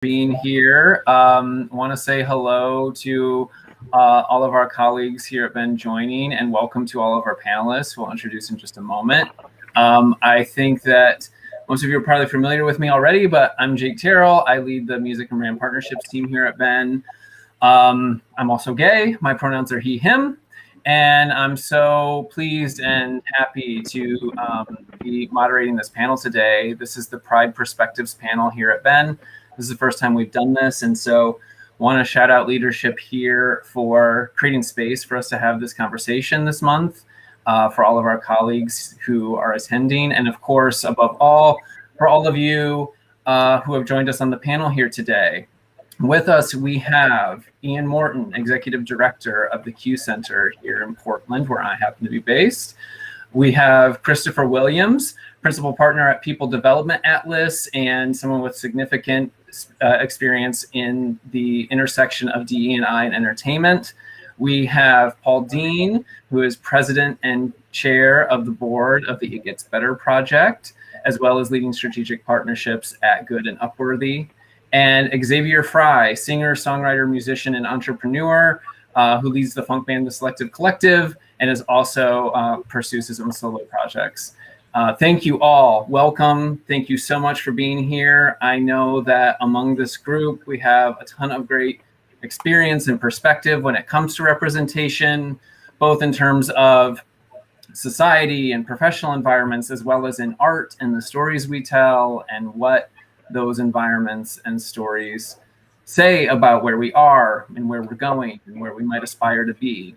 being here. Want to say hello to all of our colleagues here at Ben joining, and welcome to all of our panelists who I'll introduce in just a moment. I think that most of you are probably familiar with me already, but I'm Jake Terrell. I lead the Music and Brand Partnerships team here at Ben. I'm also gay. My pronouns are he, him. And I'm so pleased and happy to be moderating this panel today. This is the Pride Perspectives panel here at Ben. This is the first time we've done this, and so want to shout out leadership here for creating space for us to have this conversation this month, for all of our colleagues who are attending, and of course, above all, for all of you who have joined us on the panel here today. With us, we have Ian Morton, Executive Director of the Q Center here in Portland, where I happen to be based. We have Christopher Williams, Principal Partner at People Development Atlas, and someone with significant experience in the intersection of DE&I and entertainment. We have Paul Dien, who is President and Chair of the Board of the It Gets Better Project, as well as leading strategic partnerships at Good and Upworthy. And Xavier Frye, singer, songwriter, musician, and entrepreneur, who leads the funk band The Selective Collective and is also pursues his own solo projects. Thank you all. Welcome. Thank you so much for being here. I know that among this group, we have a ton of great experience and perspective when it comes to representation, both in terms of society and professional environments, as well as in art and the stories we tell and what those environments and stories say about where we are and where we're going and where we might aspire to be.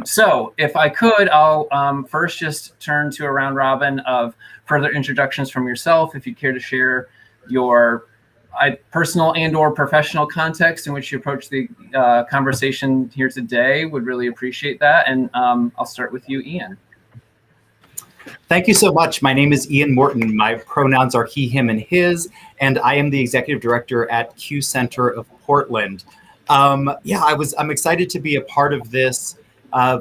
So if I could, I'll first just turn to a round robin of further introductions from yourself. If you care to share your personal and or professional context in which you approach the conversation here today, would really appreciate that. And I'll start with you, Ian. Thank you so much. My name is Ian Morton. My pronouns are he, him, and his, and I am the Executive Director at Q Center of Portland. I'm excited to be a part of this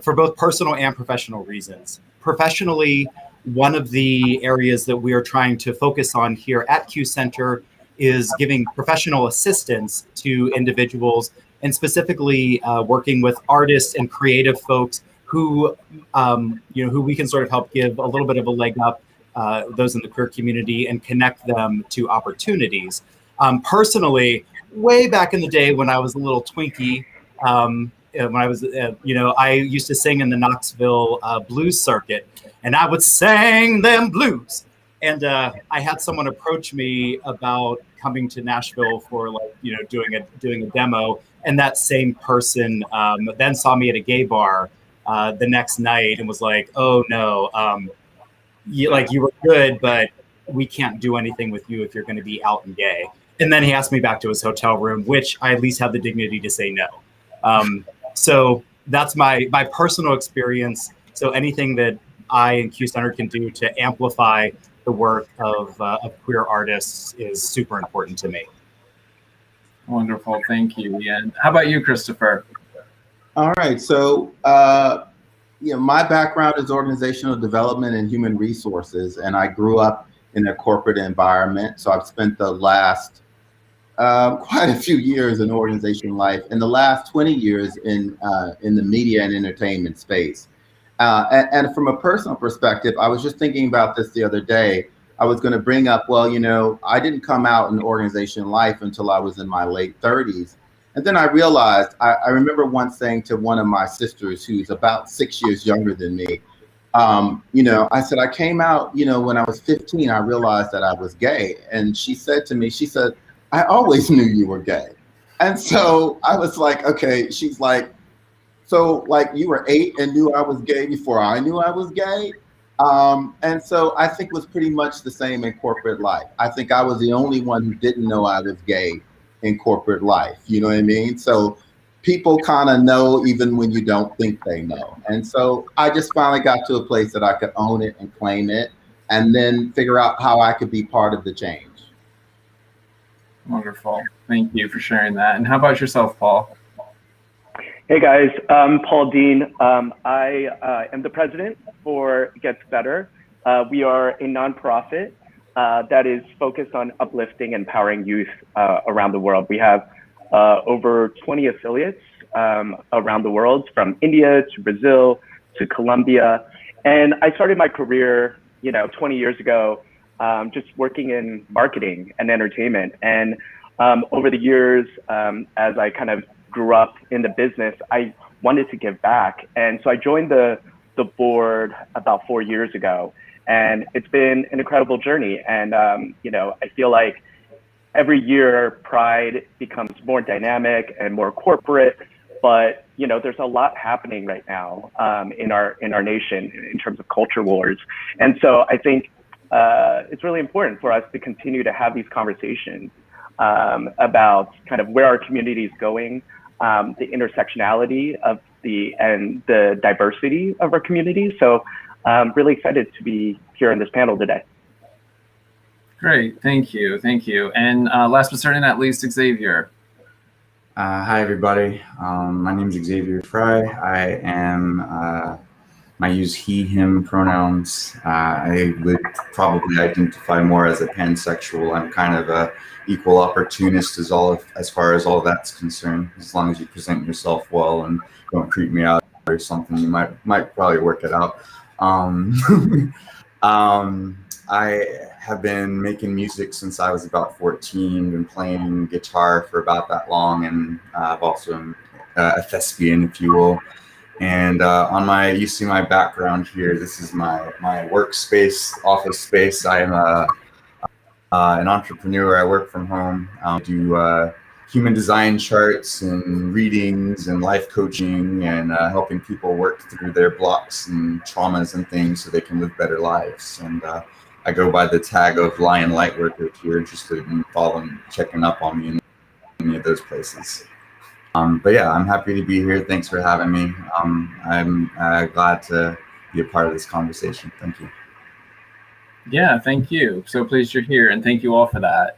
for both personal and professional reasons. Professionally, one of the areas that we are trying to focus on here at Q Center is giving professional assistance to individuals, and specifically working with artists and creative folks who we can sort of help give a little bit of a leg up, those in the queer community, and connect them to opportunities. Personally, way back in the day when I was a little Twinkie, I used to sing in the Knoxville blues circuit, and I would sing them blues. And I had someone approach me about coming to Nashville for doing a demo, and that same person then saw me at a gay bar the next night and was like, "Oh no, you were good, but we can't do anything with you if you're going to be out and gay." And then he asked me back to his hotel room, which I at least have the dignity to say no. So that's my personal experience. So anything that I and Q Center can do to amplify the work of queer artists is super important to me. Wonderful, thank you, Ian. How about you, Christopher? All right, so my background is organizational development and human resources, and I grew up in a corporate environment. So I've spent the last quite a few years in organization life, and the last 20 years in the media and entertainment space. And from a personal perspective, I was just thinking about this the other day. I was going to bring up, I didn't come out in organization life until I was in my late 30s. And then I realized, I remember once saying to one of my sisters, who's about 6 years younger than me, I said, I came out, when I was 15, I realized that I was gay. And she said to me, I always knew you were gay. And so I was like, okay. She's like, so like you were 8 and knew I was gay before I knew I was gay. And so I think it was pretty much the same in corporate life. I think I was the only one who didn't know I was gay in corporate life. You know what I mean? So people kind of know even when you don't think they know. And so I just finally got to a place that I could own it and claim it, and then figure out how I could be part of the change. Wonderful. Thank you for sharing that. And how about yourself, Paul? Hey guys, I'm Paul Dien. I am the president for It Gets Better. We are a nonprofit that is focused on uplifting and empowering youth around the world. We have over 20 affiliates around the world, from India to Brazil to Colombia. And I started my career, 20 years ago, just working in marketing and entertainment. And over the years, as I kind of grew up in the business, I wanted to give back. And so I joined the board about 4 years ago. And it's been an incredible journey. And, I feel like every year Pride becomes more dynamic and more corporate, but, there's a lot happening right now in our nation in terms of culture wars. And so I think it's really important for us to continue to have these conversations about kind of where our community is going, the intersectionality of and the diversity of our community. So I'm really excited to be here on this panel today. Great, thank you. And last but certainly not least, Xavier. Hi, everybody. My name is Xavier Frye. I am, I use he, him pronouns. I would probably identify more as a pansexual. I'm kind of a equal opportunist as far as all that's concerned. As long as you present yourself well and don't creep me out or something, you might probably work it out. I have been making music since I was about 14, been playing guitar for about that long, and I've also a thespian, if you will. And you see my background here. This is my workspace, office space. I am an entrepreneur. I work from home. I do human design charts and readings and life coaching and helping people work through their blocks and traumas and things so they can live better lives. And I go by the tag of Lion Lightworker if you're interested in checking up on me in any of those places. But yeah, I'm happy to be here. Thanks for having me. I'm glad to be a part of this conversation. Thank you. Yeah, thank you. So pleased you're here, and thank you all for that.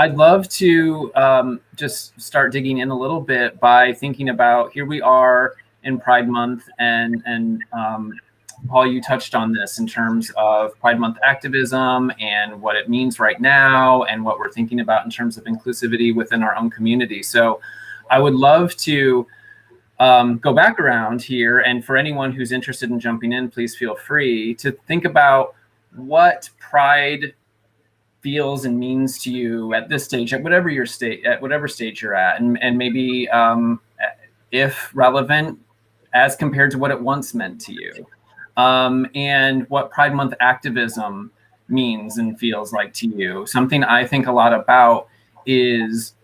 I'd love to just start digging in a little bit by thinking about, here we are in Pride Month, and Paul, you touched on this in terms of Pride Month activism and what it means right now and what we're thinking about in terms of inclusivity within our own community. So I would love to go back around here, and for anyone who's interested in jumping in, please feel free to think about what Pride feels and means to you at this stage, at whatever stage you're at, and maybe if relevant, as compared to what it once meant to you, and what Pride Month activism means and feels like to you. Something I think a lot about is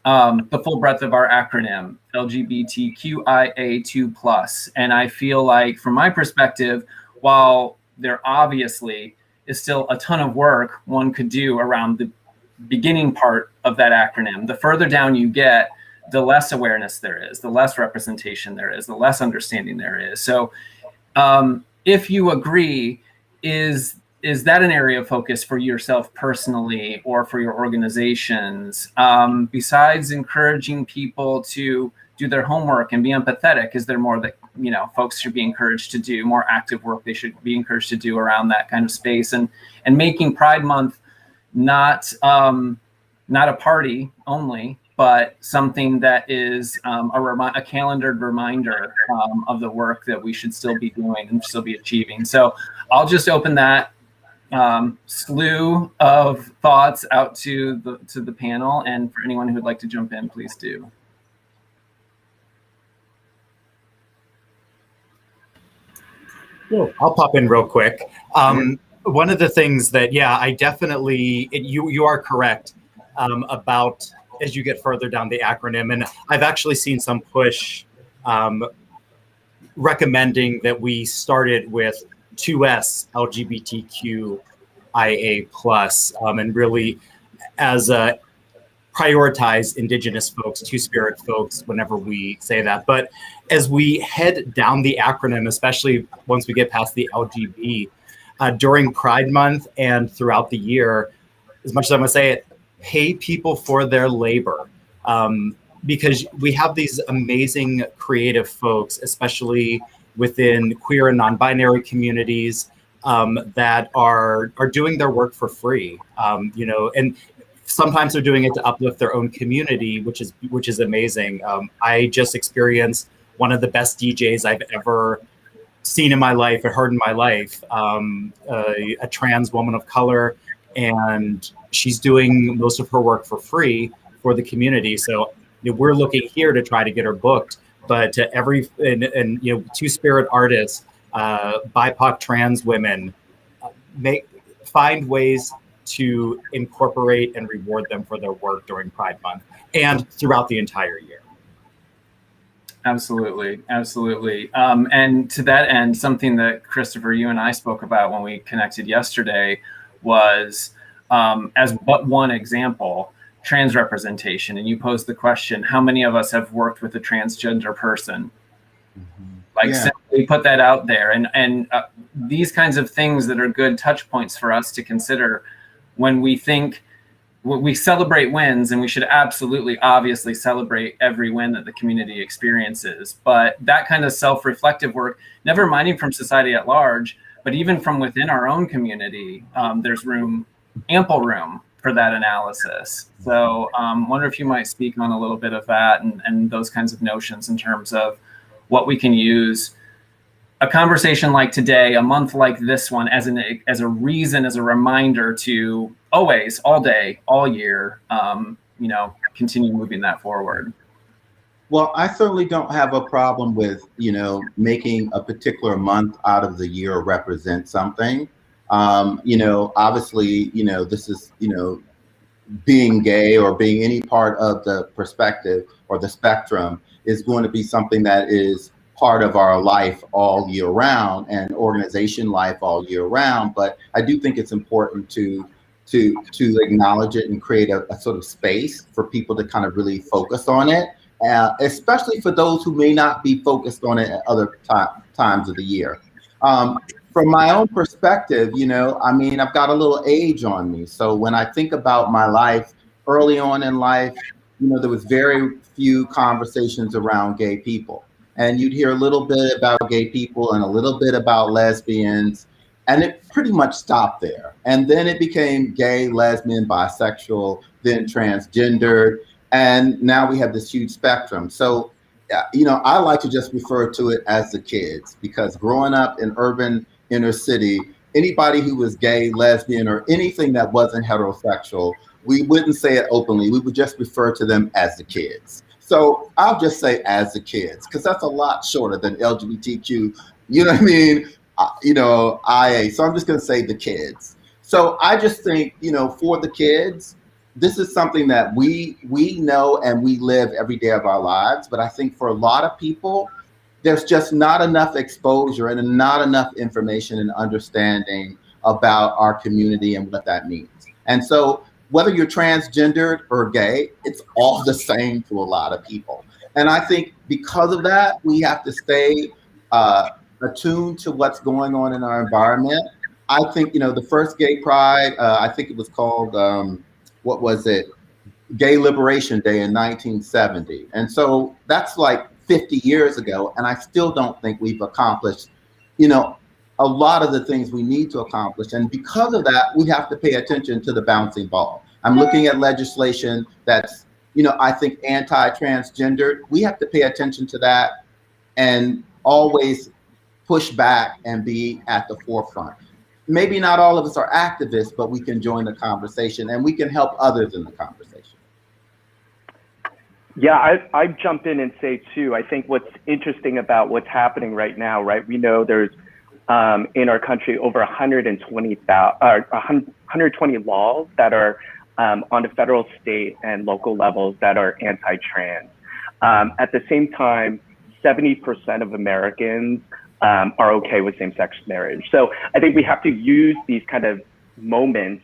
the full breadth of our acronym, LGBTQIA2+. And I feel like, from my perspective, while there obviously is still a ton of work one could do around the beginning part of that acronym, the further down you get, the less awareness there is, the less representation there is, the less understanding there is. So if you agree, is that an area of focus for yourself personally or for your organizations? Besides encouraging people to do their homework and be empathetic, is there more that folks should be encouraged to do, more active work they should be encouraged to do around that kind of space, and making Pride Month not a party only, but something that is a calendared reminder of the work that we should still be doing and still be achieving. So I'll just open that slew of thoughts out to the panel, and for anyone who would like to jump in, please do. I'll pop in real quick. One of the things that, I definitely, you are correct about as you get further down the acronym. And I've actually seen some push recommending that we started with 2S LGBTQIA+, and really as a prioritize Indigenous folks, Two-Spirit folks, whenever we say that. But as we head down the acronym, especially once we get past the LGB, during Pride Month and throughout the year, as much as I'm going to say it, pay people for their labor. Because we have these amazing creative folks, especially within queer and non-binary communities, that are doing their work for free, and sometimes they're doing it to uplift their own community, which is amazing. I just experienced one of the best DJs I've ever seen in my life or heard in my life, a trans woman of color, and she's doing most of her work for free for the community. So we're looking here to try to get her booked, but Two-Spirit artists, BIPOC trans women, find ways to incorporate and reward them for their work during Pride Month and throughout the entire year. Absolutely. And to that end, something that Christopher, you and I spoke about when we connected yesterday was, as but one example, trans representation. And you posed the question, how many of us have worked with a transgender person? Simply put that out there. And these kinds of things that are good touch points for us to consider when we celebrate wins, and we should obviously celebrate every win that the community experiences. But that kind of self-reflective work, never minding from society at large, but even from within our own community, there's ample room for that analysis. So wonder if you might speak on a little bit of that and those kinds of notions in terms of what we can use a conversation like today, a month like this one, as a reason, as a reminder to always, all day, all year, continue moving that forward. Well, I certainly don't have a problem with, making a particular month out of the year represent something. Obviously, this is, being gay or being any part of the perspective or the spectrum is going to be something that is part of our life all year round and organization life all year round. But I do think it's important to acknowledge it and create a sort of space for people to kind of really focus on it, especially for those who may not be focused on it at other times of the year. From my own perspective, I've got a little age on me. So when I think about my life early on in life, there was very few conversations around gay people. And you'd hear a little bit about gay people and a little bit about lesbians, and it pretty much stopped there. And then it became gay, lesbian, bisexual, then transgendered, and now we have this huge spectrum. So, I like to just refer to it as the kids, because growing up in urban inner city, anybody who was gay, lesbian, or anything that wasn't heterosexual, we wouldn't say it openly. We would just refer to them as the kids. So I'll just say as the kids, because that's a lot shorter than LGBTQ, you know what I mean? IA. So I'm just going to say the kids. So I just think, for the kids, this is something that we know and we live every day of our lives. But I think for a lot of people, there's just not enough exposure and not enough information and understanding about our community and what that means. And so whether you're transgendered or gay, it's all the same to a lot of people. And I think because of that, we have to stay attuned to what's going on in our environment. I think, the first gay pride, I think it was called, Gay Liberation Day in 1970. And so that's like 50 years ago. And I still don't think we've accomplished, a lot of the things we need to accomplish. And because of that, we have to pay attention to the bouncing ball. I'm looking at legislation that's, I think anti-transgendered. We have to pay attention to that and always push back and be at the forefront. Maybe not all of us are activists, but we can join the conversation and we can help others in the conversation. Yeah, I jump in and say too, I think what's interesting about what's happening right now, right? We know there's in our country over 120 laws that are on the federal, state, and local levels that are anti-trans. At the same time, 70% of Americans are okay with same-sex marriage. So I think we have to use these kind of moments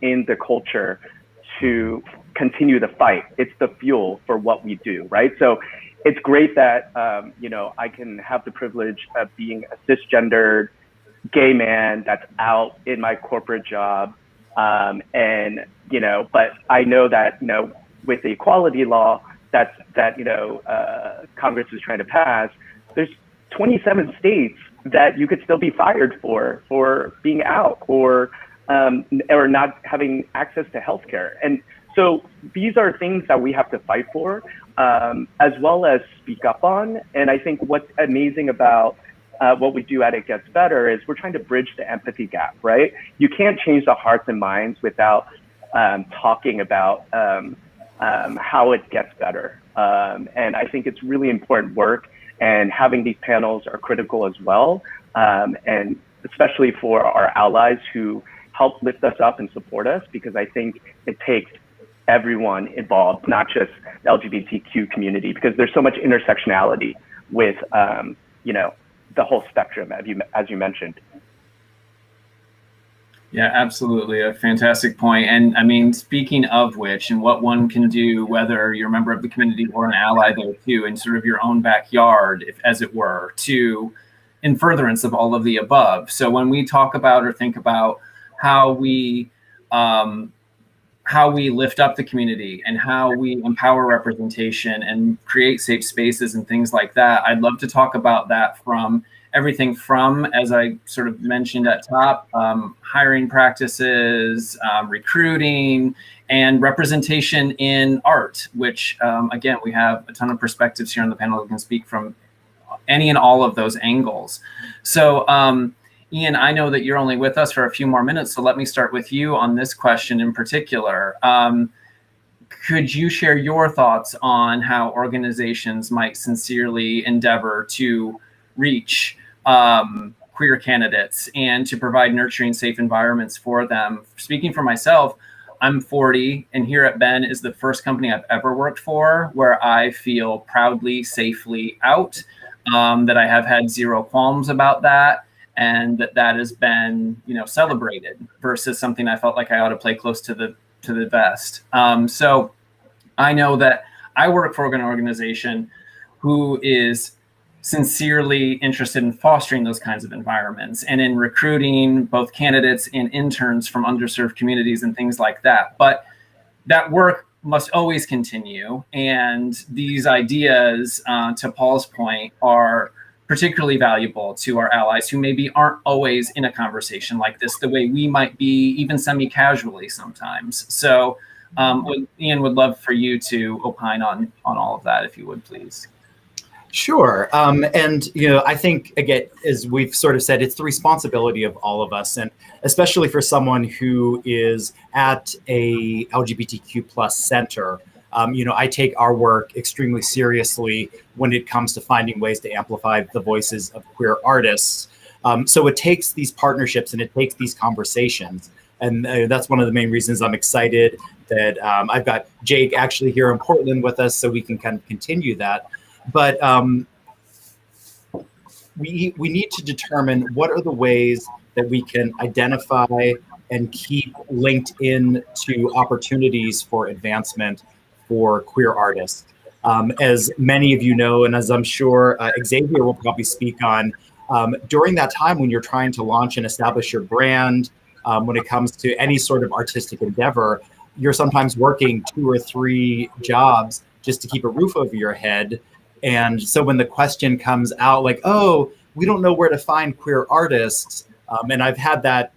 in the culture to continue the fight. It's the fuel for what we do, right? So it's great that, I can have the privilege of being a cisgendered gay man that's out in my corporate job. But I know that, with the equality law that Congress is trying to pass, there's 27 states that you could still be fired for being out or not having access to healthcare. And so these are things that we have to fight for, as well as speak up on. And I think what's amazing about what we do at It Gets Better is we're trying to bridge the empathy gap, right? You can't change the hearts and minds without talking about how it gets better. And I think it's really important work, and having these panels are critical as well. And especially for our allies who help lift us up and support us, because I think it takes everyone involved, not just the LGBTQ community, because there's so much intersectionality with, the whole spectrum, as you mentioned. Yeah, absolutely. A fantastic point. And I mean, speaking of which, and what one can do, whether you're a member of the community or an ally there too, in sort of your own backyard, if, as it were, to in furtherance of all of the above. So when we talk about or think about how we lift up the community and how we empower representation and create safe spaces and things like that, I'd love to talk about that from everything from, as I sort of mentioned at top, hiring practices, recruiting, and representation in art, which again, we have a ton of perspectives here on the panel that can speak from any and all of those angles. So Ian, I know that you're only with us for a few more minutes, so let me start with you on this question in particular. Could you share your thoughts on how organizations might sincerely endeavor to reach queer candidates and to provide nurturing, safe environments for them? Speaking for myself, I'm 40, and here at Ben is the first company I've ever worked for where I feel proudly, safely out, that I have had zero qualms about that, and that has been, celebrated versus something I felt like I ought to play close to the vest. So I know that I work for an organization who is sincerely interested in fostering those kinds of environments and in recruiting both candidates and interns from underserved communities and things like that. But that work must always continue. And these ideas, to Paul's point, are particularly valuable to our allies who maybe aren't always in a conversation like this, the way we might be even semi-casually sometimes. So Ian, would love for you to opine on all of that, if you would, please. Sure. I think, again, as we've sort of said, it's the responsibility of all of us, and especially for someone who is at a LGBTQ plus center. I take our work extremely seriously when it comes to finding ways to amplify the voices of queer artists. So it takes these partnerships and it takes these conversations. And that's one of the main reasons I'm excited that I've got Jake actually here in Portland with us, so we can kind of continue that. But we need to determine what are the ways that we can identify and keep linked in to opportunities for advancement for queer artists. As many of you know, and as I'm sure Xavier will probably speak on, during that time when you're trying to launch and establish your brand, when it comes to any sort of artistic endeavor, you're sometimes working 2 or 3 jobs just to keep a roof over your head. And so when the question comes out like, oh, we don't know where to find queer artists, and I've had that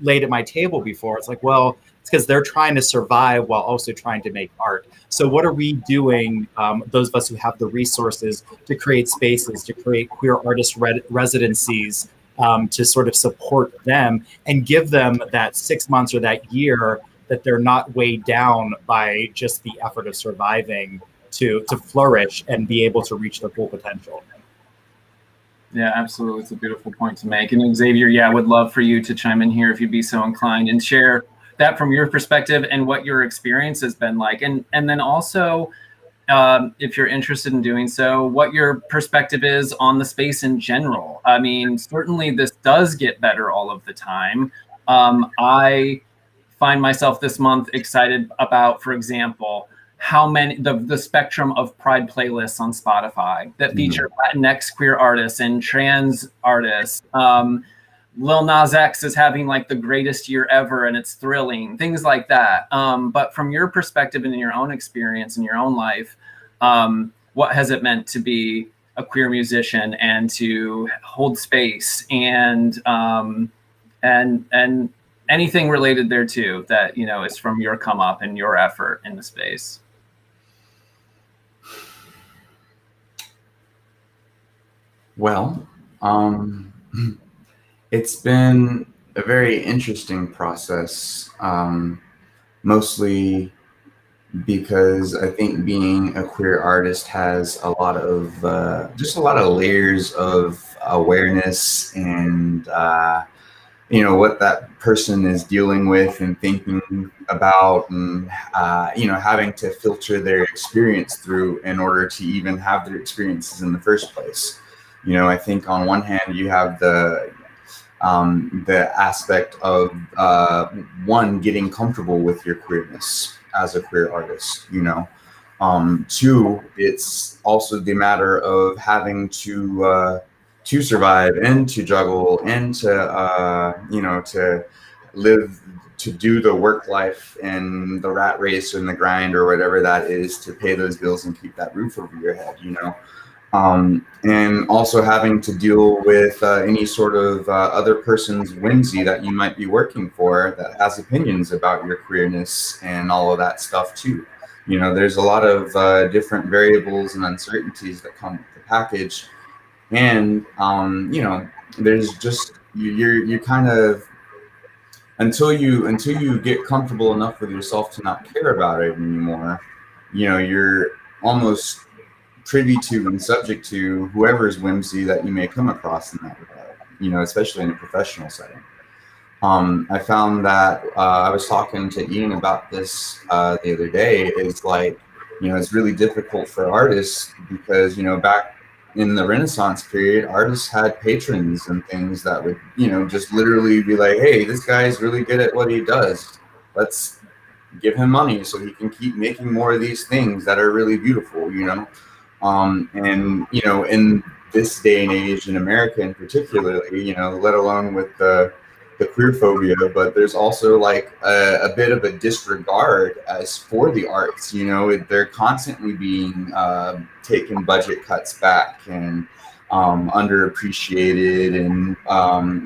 laid at my table before, it's like, well, it's because they're trying to survive while also trying to make art. So what are we doing, those of us who have the resources, to create spaces, to create queer artist residencies, to sort of support them and give them that 6 months or that year that they're not weighed down by just the effort of surviving, to flourish and be able to reach their full potential. Yeah, absolutely. It's a beautiful point to make. And Xavier, I would love for you to chime in here if you'd be so inclined and share that from your perspective and what your experience has been like. And then also, if you're interested in doing so, what your perspective is on the space in general. I mean, certainly this does get better all of the time. I find myself this month excited about, for example, how many the spectrum of Pride playlists on Spotify that feature Latinx queer artists and trans artists. Lil Nas X is having like the greatest year ever, and it's thrilling, things like that. But from your perspective and in your own experience in your own life, what has it meant to be a queer musician and to hold space and anything related there too that, you know, is from your come up and your effort in the space. Well, it's been a very interesting process, mostly because I think being a queer artist has a lot of just a lot of layers of awareness and you know, what that person is dealing with and thinking about, and you know, having to filter their experience through in order to even have their experiences in the first place. You know, I think on one hand you have the aspect of one, getting comfortable with your queerness as a queer artist, you know. Two, it's also the matter of having to survive and to juggle and to you know, to live, to do the work life and the rat race and the grind or whatever that is to pay those bills and keep that roof over your head, you know. And also having to deal with any sort of other person's whimsy that you might be working for that has opinions about your queerness and all of that stuff too. You know, there's a lot of different variables and uncertainties that come with the package. And you know, there's just you're kind of, until you get comfortable enough with yourself to not care about it anymore, you know, you're almost privy to and subject to whoever's whimsy that you may come across in that regard, you know, especially in a professional setting. I found that I was talking to Ian about this the other day, is like, you know, it's really difficult for artists because, you know, back in the Renaissance period, artists had patrons and things that would, you know, just literally be like, hey, this guy's really good at what he does. Let's give him money so he can keep making more of these things that are really beautiful, you know. And, you know, in this day and age in America in particular, you know, let alone with the queer phobia, but there's also like a bit of a disregard as for the arts, you know. They're constantly being taken budget cuts back and underappreciated, and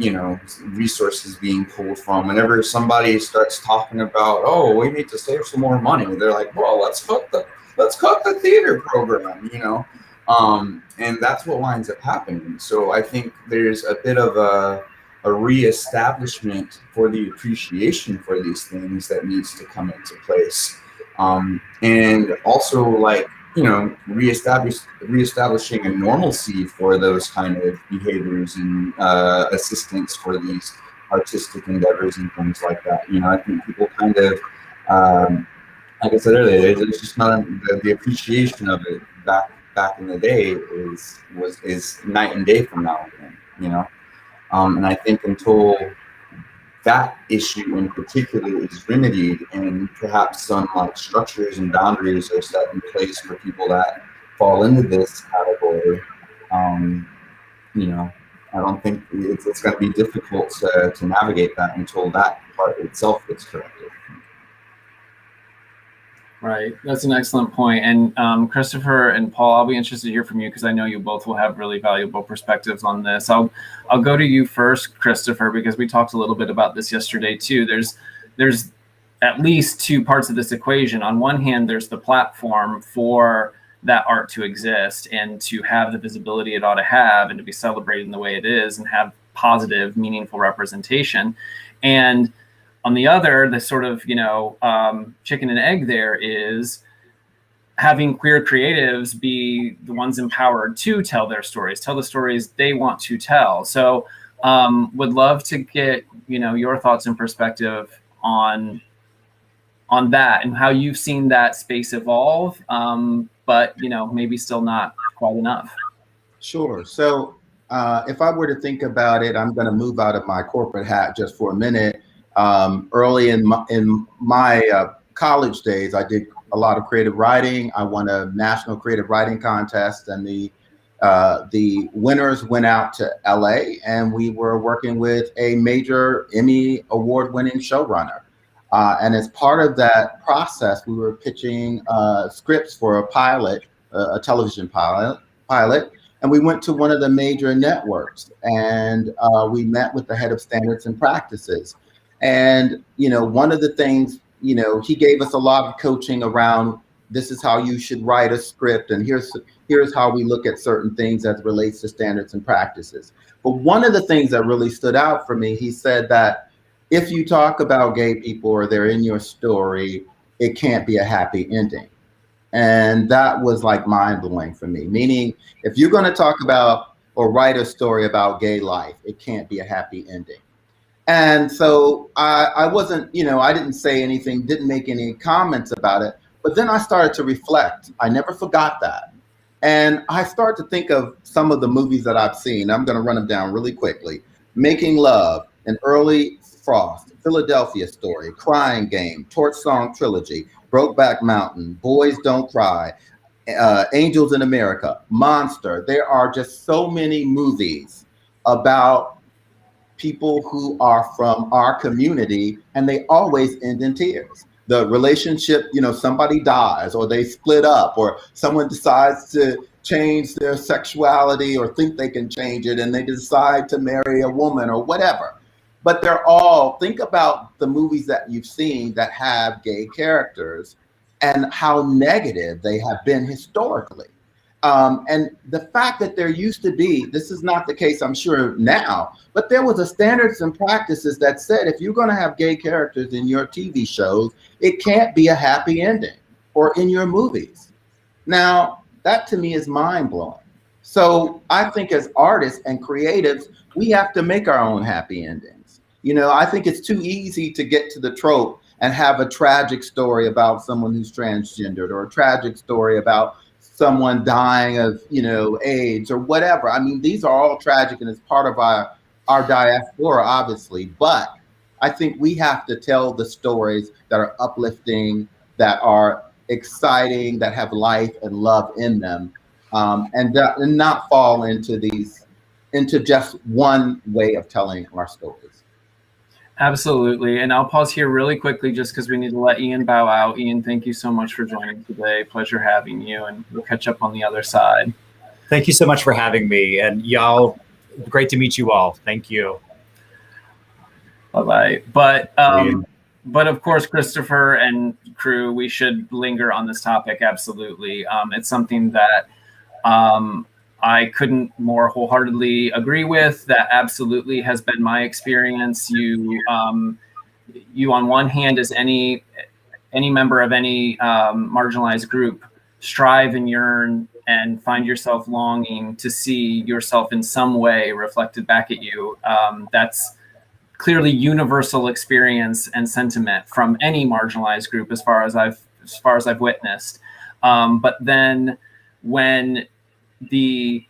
you know, resources being pulled from. Whenever somebody starts talking about, oh, we need to save some more money, they're like, well, let's cut the theater program, you know. And that's what winds up happening. So I think there's a bit of a reestablishment for the appreciation for these things that needs to come into place. And also, like, you know, reestablishing a normalcy for those kind of behaviors and assistance for these artistic endeavors and things like that. You know, I think people kind of, like I said earlier, there's just not the appreciation of it back in the day is night and day from now on, you know. And I think until that issue in particular is remedied, and perhaps some like structures and boundaries are set in place for people that fall into this category, you know, I don't think it's going to be difficult to navigate that until that part itself gets corrected. Right. That's an excellent point. And Christopher and Paul, I'll be interested to hear from you because I know you both will have really valuable perspectives on this. I'll go to you first, Christopher, because we talked a little bit about this yesterday too. There's at least two parts of this equation. On one hand, there's the platform for that art to exist and to have the visibility it ought to have and to be celebrated in the way it is and have positive, meaningful representation. And on the other, the sort of, you know, chicken and egg there is having queer creatives be the ones empowered to tell their stories, tell the stories they want to tell. So would love to get, you know, your thoughts and perspective on that and how you've seen that space evolve, but, you know, maybe still not quite enough. Sure. So if I were to think about it, I'm going to move out of my corporate hat just for a minute. Early in my college days, I did a lot of creative writing. I won a national creative writing contest, and the winners went out to LA, and we were working with a major Emmy award-winning showrunner. And as part of that process, we were pitching scripts for a pilot, a television pilot. And we went to one of the major networks, and we met with the head of standards and practices. And, one of the things, he gave us a lot of coaching around, this is how you should write a script, and here's how we look at certain things as it relates to standards and practices. But one of the things that really stood out for me, he said that if you talk about gay people or they're in your story, it can't be a happy ending. And that was like mind-blowing for me, meaning if you're going to talk about or write a story about gay life, it can't be a happy ending. And so I wasn't, I didn't say anything, didn't make any comments about it. But then I started to reflect. I never forgot that. And I started to think of some of the movies that I've seen. I'm going to run them down really quickly. Making Love, An Early Frost, Philadelphia Story, Crying Game, Torch Song Trilogy, Brokeback Mountain, Boys Don't Cry, Angels in America, Monster. There are just so many movies about people who are from our community, and they always end in tears. The relationship, somebody dies, or they split up, or someone decides to change their sexuality or think they can change it, and they decide to marry a woman or whatever. But they're all, think about the movies that you've seen that have gay characters and how negative they have been historically. And the fact that there used to be, this is not the case, I'm sure now, but there was a standards and practices that said, if you're going to have gay characters in your TV shows, it can't be a happy ending, or in your movies. Now, that to me is mind blowing. So I think as artists and creatives, we have to make our own happy endings. I think it's too easy to get to the trope and have a tragic story about someone who's transgendered, or a tragic story about someone dying of, AIDS or whatever. I mean, these are all tragic, and it's part of our diaspora, obviously. But I think we have to tell the stories that are uplifting, that are exciting, that have life and love in them, and not fall into just one way of telling our stories. Absolutely. And I'll pause here really quickly just because we need to let Ian bow out. Ian, thank you so much for joining today. Pleasure having you, and we'll catch up on the other side. Thank you so much for having me. And y'all, great to meet you all. Thank you. Bye-bye. But of course, Christopher and crew, we should linger on this topic. Absolutely. It's something that I couldn't more wholeheartedly agree with. That absolutely has been my experience. You on one hand, as any member of any marginalized group, strive and yearn and find yourself longing to see yourself in some way reflected back at you. That's clearly universal experience and sentiment from any marginalized group, as far as I've witnessed. But then when the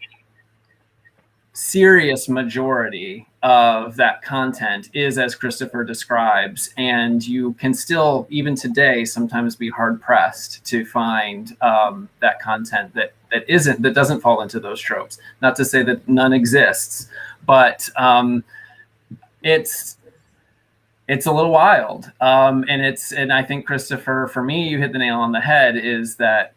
serious majority of that content is as Christopher describes, and you can still, even today, sometimes be hard pressed to find that content that doesn't fall into those tropes. Not to say that none exists, but it's a little wild. And I think, Christopher, for me, you hit the nail on the head, is that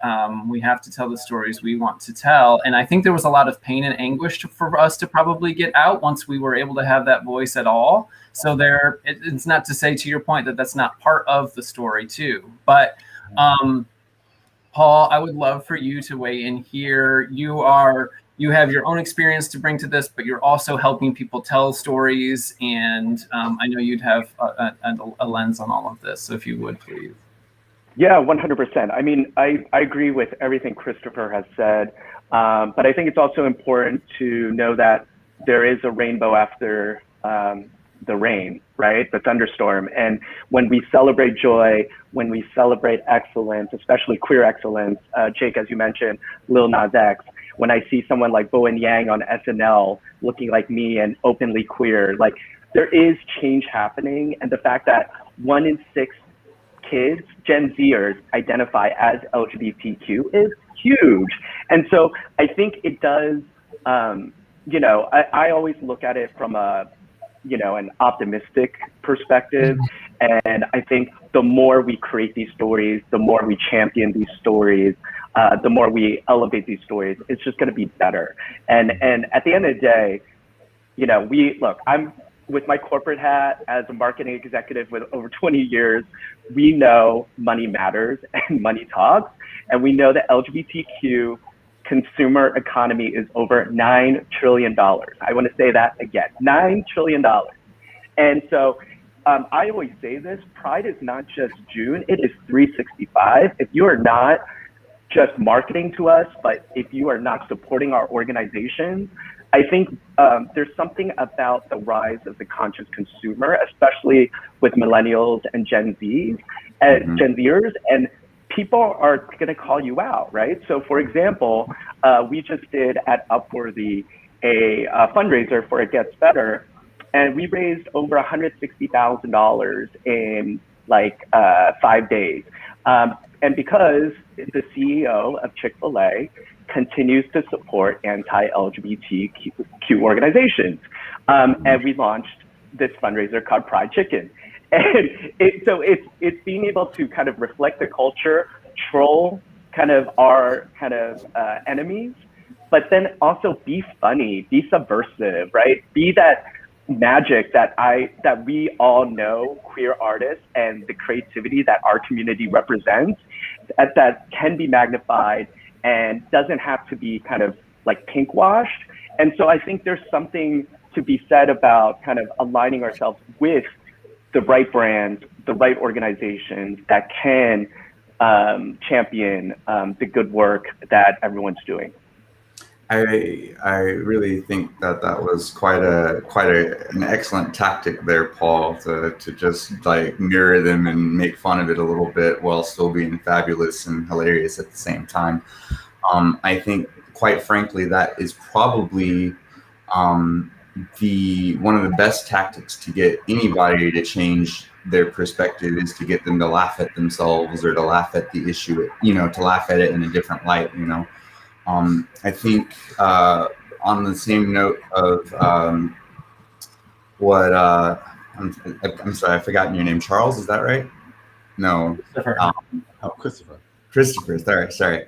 we have to tell the stories we want to tell. And I think there was a lot of pain and anguish for us to probably get out once we were able to have that voice at all. So it's not to say, to your point, that that's not part of the story too. But Paul, I would love for you to weigh in here. You have your own experience to bring to this, but you're also helping people tell stories. And I know you'd have a lens on all of this. So if you would, please. Yeah, 100%. I mean, I agree with everything Christopher has said. But I think it's also important to know that there is a rainbow after the rain, right? The thunderstorm. And when we celebrate joy, when we celebrate excellence, especially queer excellence, Jake, as you mentioned, Lil Nas X, when I see someone like Bowen Yang on SNL looking like me and openly queer, like, there is change happening. And the fact that 1 in 6 kids, Gen Zers, identify as LGBTQ is huge. And so I think it does, I always look at it from an optimistic perspective. And I think the more we create these stories, the more we champion these stories, the more we elevate these stories, it's just going to be better. And at the end of the day, you know, I'm with my corporate hat as a marketing executive with over 20 years, we know money matters and money talks. And we know that LGBTQ consumer economy is over $9 trillion. I want to say that again, $9 trillion. And so I always say this, Pride is not just June, it is 365. If you are not just marketing to us, but if you are not supporting our organizations, I think there's something about the rise of the conscious consumer, especially with millennials and Gen Zers, and people are going to call you out, right? So for example, we just did at Upworthy a fundraiser for It Gets Better, and we raised over $160,000 in like 5 days. And because the CEO of Chick-fil-A continues to support anti-LGBTQ organizations. And we launched this fundraiser called Pride Chicken. And it's being able to kind of reflect the culture, troll kind of our kind of enemies, but then also be funny, be subversive, right? Be that magic that we all know, queer artists, and the creativity that our community represents, that can be magnified and doesn't have to be kind of like pink washed. And so I think there's something to be said about kind of aligning ourselves with the right brands, the right organizations that can champion the good work that everyone's doing. I really think that was quite an excellent tactic there, Paul, to just like mirror them and make fun of it a little bit while still being fabulous and hilarious at the same time. I think, quite frankly, that is probably one of the best tactics to get anybody to change their perspective, is to get them to laugh at themselves or to laugh at the issue, to laugh at it in a different light, I think on the same note of what I'm sorry, I've forgotten your name. Charles, is that right? No. Christopher. Christopher. Christopher, sorry.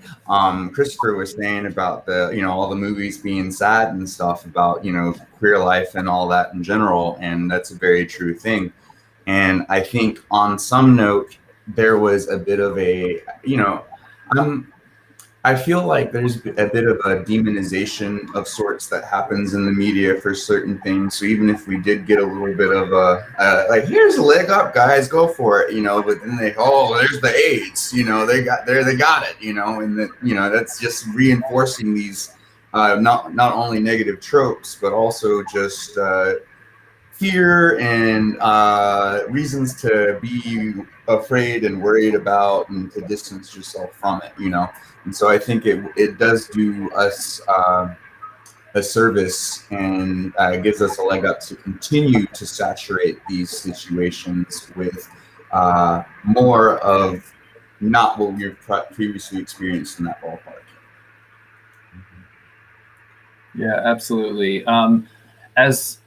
Christopher was saying about all the movies being sad and stuff about, queer life and all that in general. And that's a very true thing. And I think on some note, there was a bit of I feel like there's a bit of a demonization of sorts that happens in the media for certain things. So even if we did get a little bit of like, here's a leg up, guys, go for it, but then there's the AIDS, they got it, and that, that's just reinforcing these not only negative tropes, but also just fear and reasons to be afraid and worried about and to distance yourself from it, And so I think it does do us a service and gives us a leg up to continue to saturate these situations with more of not what we've previously experienced in that ballpark. Yeah, absolutely. As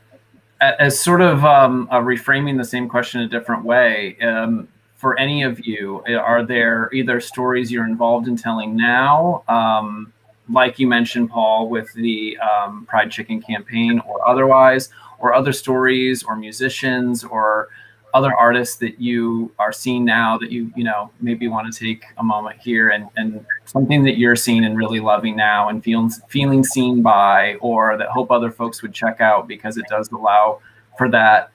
sort of reframing the same question a different way, for any of you, are there either stories you're involved in telling now, like you mentioned, Paul, with the Pride Chicken campaign, or otherwise, or other stories or musicians or other artists that you are seeing now that you maybe want to take a moment here and something that you're seeing and really loving now and feeling seen by, or that hope other folks would check out because it does allow for that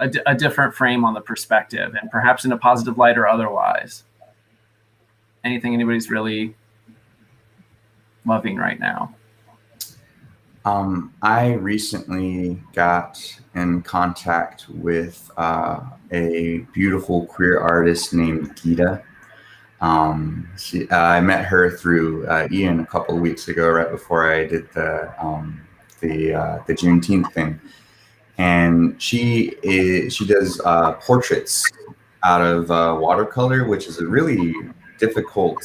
a different frame on the perspective, and perhaps in a positive light or otherwise. Anything anybody's really loving right now? I recently got in contact with a beautiful queer artist named Gita. I met her through Ian a couple of weeks ago, right before I did the Juneteenth thing. And she does portraits out of watercolor, which is a really difficult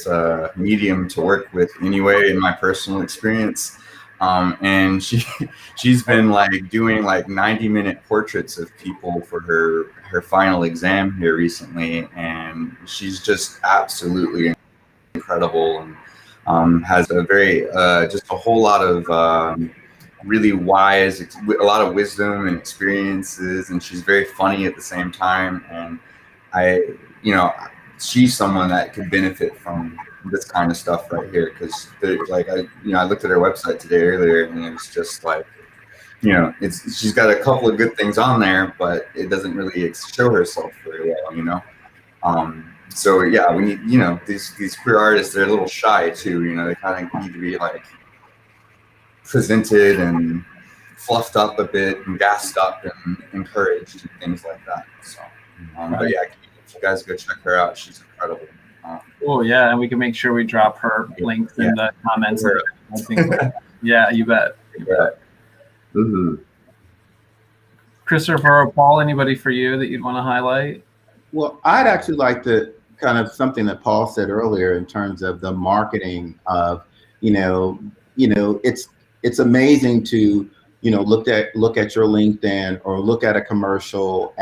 medium to work with anyway, in my personal experience. And she's been like doing like 90-minute portraits of people for her final exam here recently, and she's just absolutely incredible, and has a very just a whole lot of really wise, a lot of wisdom and experiences, and she's very funny at the same time. And she's someone that could benefit from this kind of stuff right here, because I looked at her website today earlier, and it's just like, she's got a couple of good things on there, but it doesn't really show herself very well, So yeah, we need, these queer artists, they're a little shy too, they kind of need to be like presented and fluffed up a bit and gassed up and encouraged and things like that. So, but yeah, if you guys go check her out, she's incredible. Oh yeah, and we can make sure we drop her links in the comments. Yeah, you bet. Mm-hmm. Christopher or Paul, anybody for you that you'd want to highlight? Well, I'd actually like to kind of something that Paul said earlier in terms of the marketing of, it's amazing to, look at your LinkedIn or look at a commercial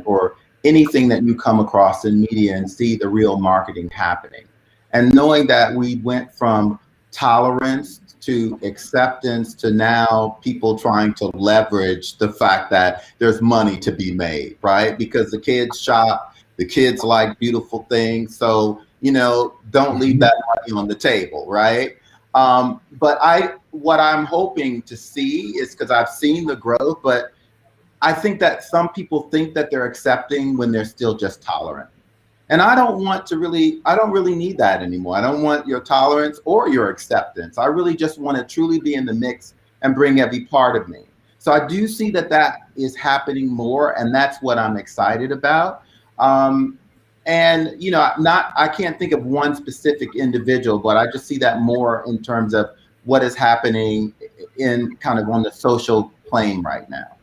or anything that you come across in media and see the real marketing happening. And knowing that we went from tolerance to acceptance to now people trying to leverage the fact that there's money to be made, right? Because the kids shop, the kids like beautiful things. So, don't leave that money on the table, right? But what I'm hoping to see is, because I've seen the growth, but I think that some people think that they're accepting when they're still just tolerant. And I don't really need that anymore. I don't want your tolerance or your acceptance. I really just want to truly be in the mix and bring every part of me. So I do see that is happening more, and that's what I'm excited about. I can't think of one specific individual, but I just see that more in terms of what is happening in kind of on the social plane right now.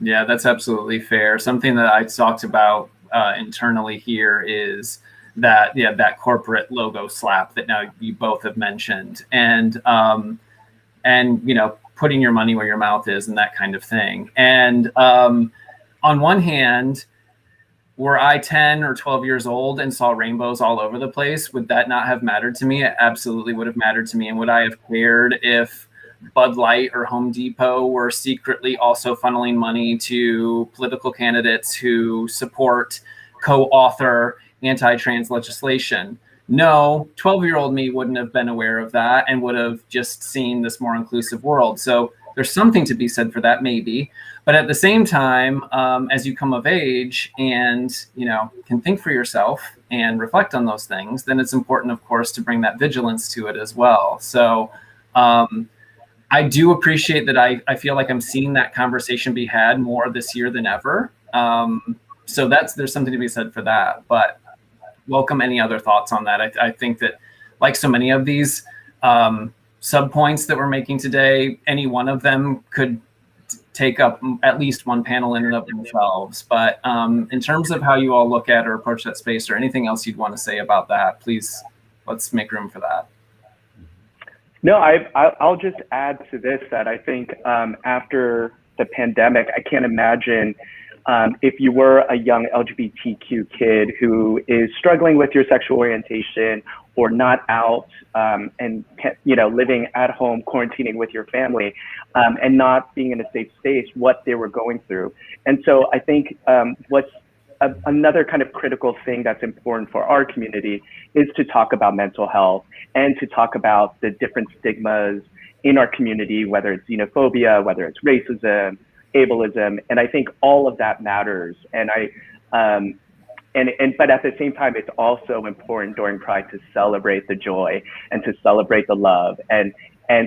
Yeah, that's absolutely fair. Something that I talked about internally here is that corporate logo slap that now you both have mentioned, and putting your money where your mouth is and that kind of thing. And on one hand, were I 10 or 12 years old and saw rainbows all over the place, would that not have mattered to me? It absolutely would have mattered to me. And would I have cared if Bud Light or Home Depot were secretly also funneling money to political candidates who support, co-author anti-trans legislation? No, 12-year-old me wouldn't have been aware of that and would have just seen this more inclusive world. So there's something to be said for that, maybe. But at the same time, as you come of age and, can think for yourself and reflect on those things, then it's important, of course, to bring that vigilance to it as well. So I do appreciate that I feel like I'm seeing that conversation be had more this year than ever. So there's something to be said for that. But welcome any other thoughts on that. I think that, like so many of these sub-points that we're making today, any one of them could take up at least one panel in and of themselves. But in terms of how you all look at or approach that space, or anything else you'd want to say about that, please, let's make room for that. No, I'll just add to this that I think after the pandemic, I can't imagine if you were a young LGBTQ kid who is struggling with your sexual orientation or not out and living at home, quarantining with your family and not being in a safe space, what they were going through. And so I think what's another kind of critical thing that's important for our community is to talk about mental health and to talk about the different stigmas in our community, whether it's xenophobia, whether it's racism, ableism, and I think all of that matters. And but at the same time, it's also important during Pride to celebrate the joy and to celebrate the love. And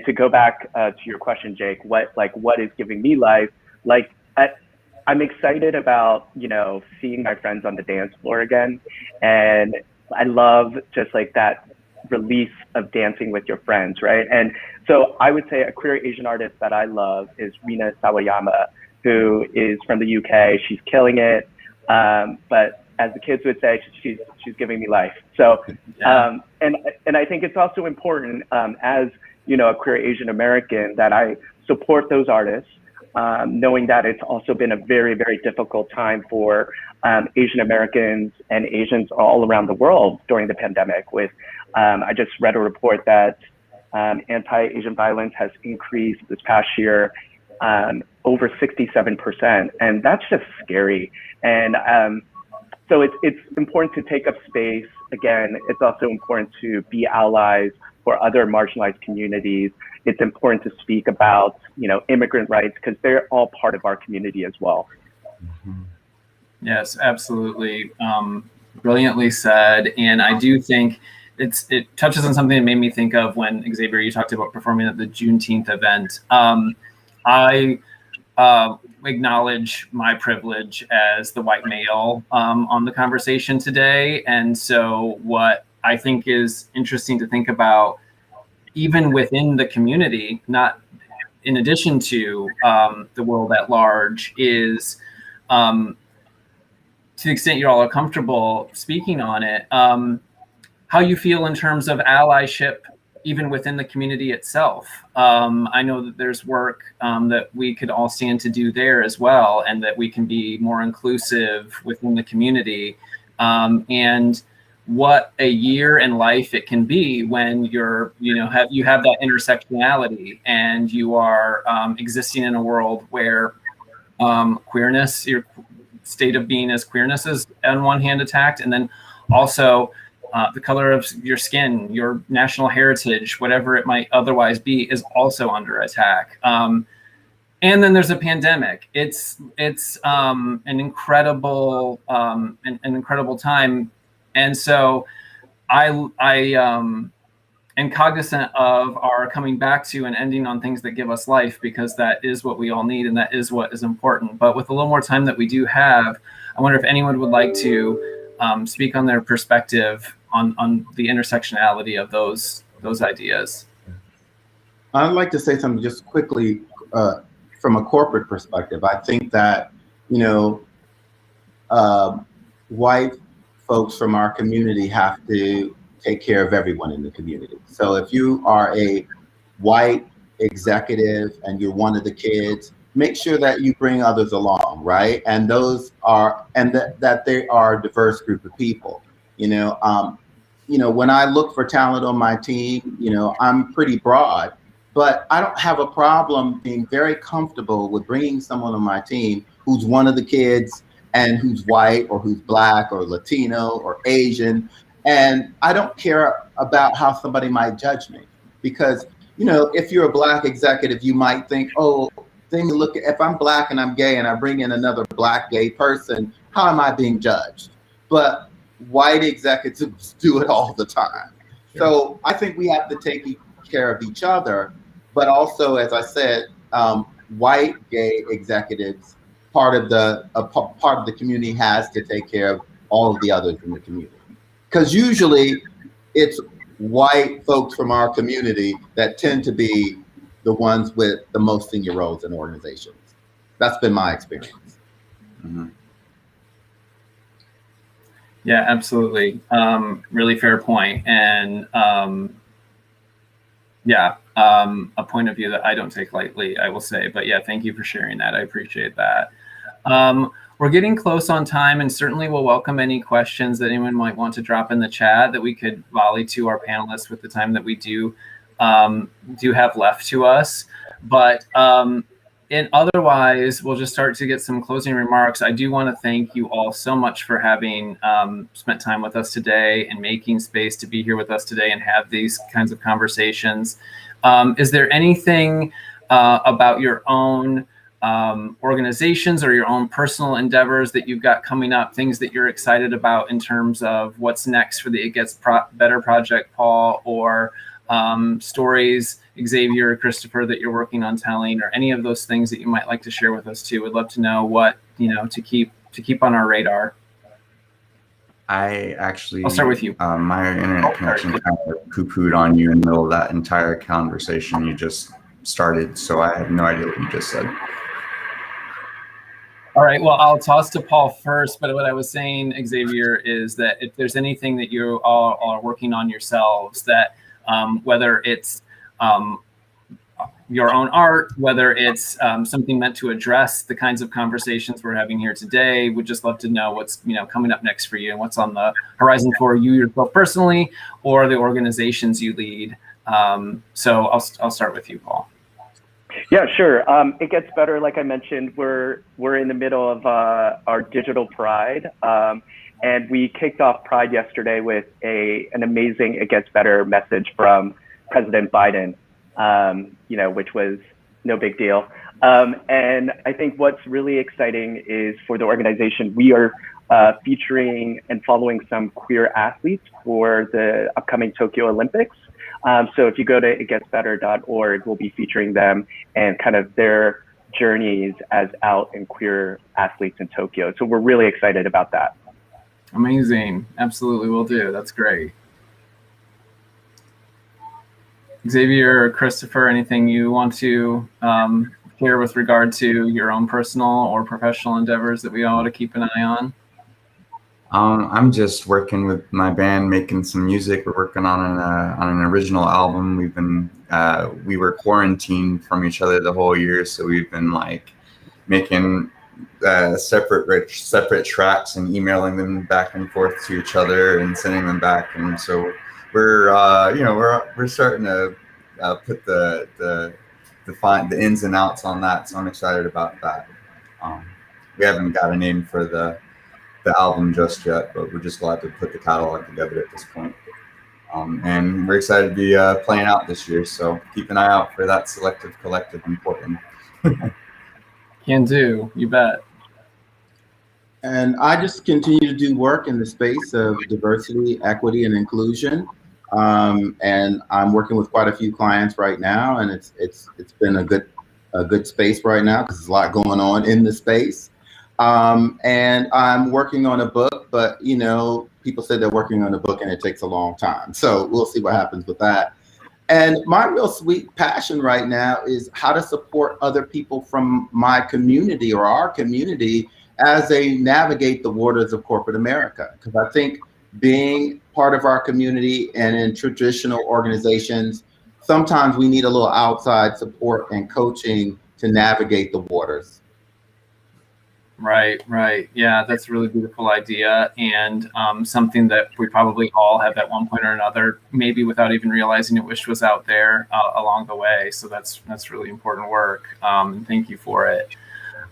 to go back to your question, Jake, what is giving me life? I'm excited about, seeing my friends on the dance floor again. And I love just like that release of dancing with your friends, right? And so I would say a queer Asian artist that I love is Rina Sawayama, who is from the UK. She's killing it. But as the kids would say, she's giving me life. So, and I think it's also important as, a queer Asian American that I support those artists. knowing that it's also been a very, very difficult time for Asian Americans and Asians all around the world during the pandemic. I just read a report that anti-Asian violence has increased this past year over 67%, and that's just scary. And so it's important to take up space. Again, it's also important to be allies for other marginalized communities. It's important to speak about, immigrant rights, because they're all part of our community as well. Mm-hmm. Yes, absolutely. Brilliantly said. And I do think it touches on something that made me think of when, Xavier, you talked about performing at the Juneteenth event. I acknowledge my privilege as the white male on the conversation today. And so what I think is interesting to think about, even within the community, not in addition to the world at large, is to the extent you all are comfortable speaking on it, how you feel in terms of allyship, even within the community itself. I know that there's work that we could all stand to do there as well, and that we can be more inclusive within the community. And what a year in life it can be when you have that intersectionality, and you are existing in a world where queerness, your state of being as queerness, is on one hand attacked, and then also the color of your skin, your national heritage, whatever it might otherwise be, is also under attack. And then there's a pandemic. It's an incredible time. And so I am cognizant of our coming back to and ending on things that give us life, because that is what we all need, and that is what is important. But with a little more time that we do have, I wonder if anyone would like to speak on their perspective on the intersectionality of those ideas. I'd like to say something just quickly from a corporate perspective. I think that, white folks from our community have to take care of everyone in the community. So if you are a white executive and you're one of the kids, make sure that you bring others along, right? And that they are a diverse group of people. When I look for talent on my team, I'm pretty broad, but I don't have a problem being very comfortable with bringing someone on my team who's one of the kids and who's white or who's Black or Latino or Asian. And I don't care about how somebody might judge me, because, if you're a Black executive, you might think, if I'm Black and I'm gay and I bring in another Black gay person, how am I being judged? But white executives do it all the time. So I think we have to take care of each other, but also, as I said, white gay executives, part of the community has to take care of all of the others in the community. Because usually it's white folks from our community that tend to be the ones with the most senior roles in organizations. That's been my experience. Mm-hmm. Yeah, absolutely. Really fair point. And a point of view that I don't take lightly, I will say. But yeah, thank you for sharing that. I appreciate that. We're getting close on time, and certainly we'll welcome any questions that anyone might want to drop in the chat that we could volley to our panelists with the time that we do have left to us. But and otherwise, we'll just start to get some closing remarks. I do want to thank you all so much for having spent time with us today and making space to be here with us today and have these kinds of conversations. Is there anything about your own organizations or your own personal endeavors that you've got coming up, things that you're excited about in terms of what's next for the It Gets Better Project, Paul, or stories, Xavier or Christopher, that you're working on telling, or any of those things that you might like to share with us too? We'd love to know what, to keep on our radar. I'll start with you. My internet connection kind of poo-pooed on you in the middle of that entire conversation you just started, so I have no idea what you just said. All right, well, I'll toss to Paul first, but what I was saying, Xavier, is that if there's anything that you all are working on yourselves, that whether it's your own art, whether it's something meant to address the kinds of conversations we're having here today. We'd just love to know what's coming up next for you and what's on the horizon for you yourself personally or the organizations you lead. So I'll start with you, Paul. Yeah, sure. It gets better. Like I mentioned, we're in the middle of our digital Pride, and we kicked off Pride yesterday with an amazing "It Gets Better" message from President Biden, which was no big deal. And I think what's really exciting is for the organization, we are featuring and following some queer athletes for the upcoming Tokyo Olympics. So if you go to itgetsbetter.org, we'll be featuring them and kind of their journeys as out and queer athletes in Tokyo. So we're really excited about that. Amazing. Absolutely will do. That's great. Xavier or Christopher, anything you want to share with regard to your own personal or professional endeavors that we ought to keep an eye on? I'm just working with my band, making some music. We're working on an original album. We were quarantined from each other the whole year, so we've been like making separate tracks and emailing them back and forth to each other and sending them back. And so we're starting to put the ins and outs on that. So I'm excited about that. We haven't got a name for the album just yet, but we're just glad to put the catalog together at this point. And we're excited to be playing out this year, so keep an eye out for that Selective Collective in Portland. Can do, you bet. And I just continue to do work in the space of diversity, equity, and inclusion. And I'm working with quite a few clients right now, and it's been a good space right now because there's a lot going on in the space. And I'm working on a book, but people say they're working on a book and it takes a long time. So we'll see what happens with that. And my real sweet passion right now is how to support other people from my community or our community as they navigate the waters of corporate America. Because I think being part of our community and in traditional organizations, sometimes we need a little outside support and coaching to navigate the waters. Right. Yeah, that's a really beautiful idea, and something that we probably all have at one point or another, maybe without even realizing it, wished was out there along the way. So that's really important work. Thank you for it.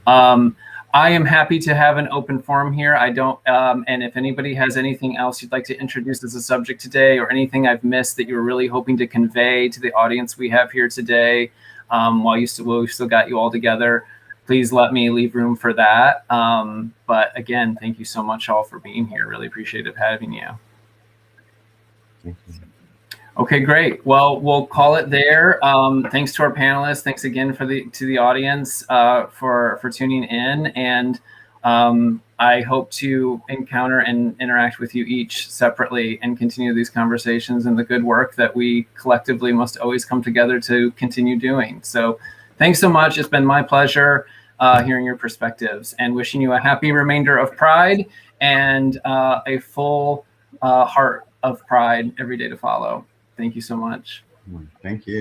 I am happy to have an open forum here. And if anybody has anything else you'd like to introduce as a subject today, or anything I've missed that you were really hoping to convey to the audience we have here today, while we've still got you all together, please let me leave room for that. But again, thank you so much all for being here. Really appreciative having you. Okay, great. Well, we'll call it there. Thanks to our panelists. Thanks again to the audience for tuning in. And I hope to encounter and interact with you each separately and continue these conversations and the good work that we collectively must always come together to continue doing. So thanks so much. It's been my pleasure hearing your perspectives, and wishing you a happy remainder of Pride and a full heart of Pride every day to follow. Thank you so much. Thank you.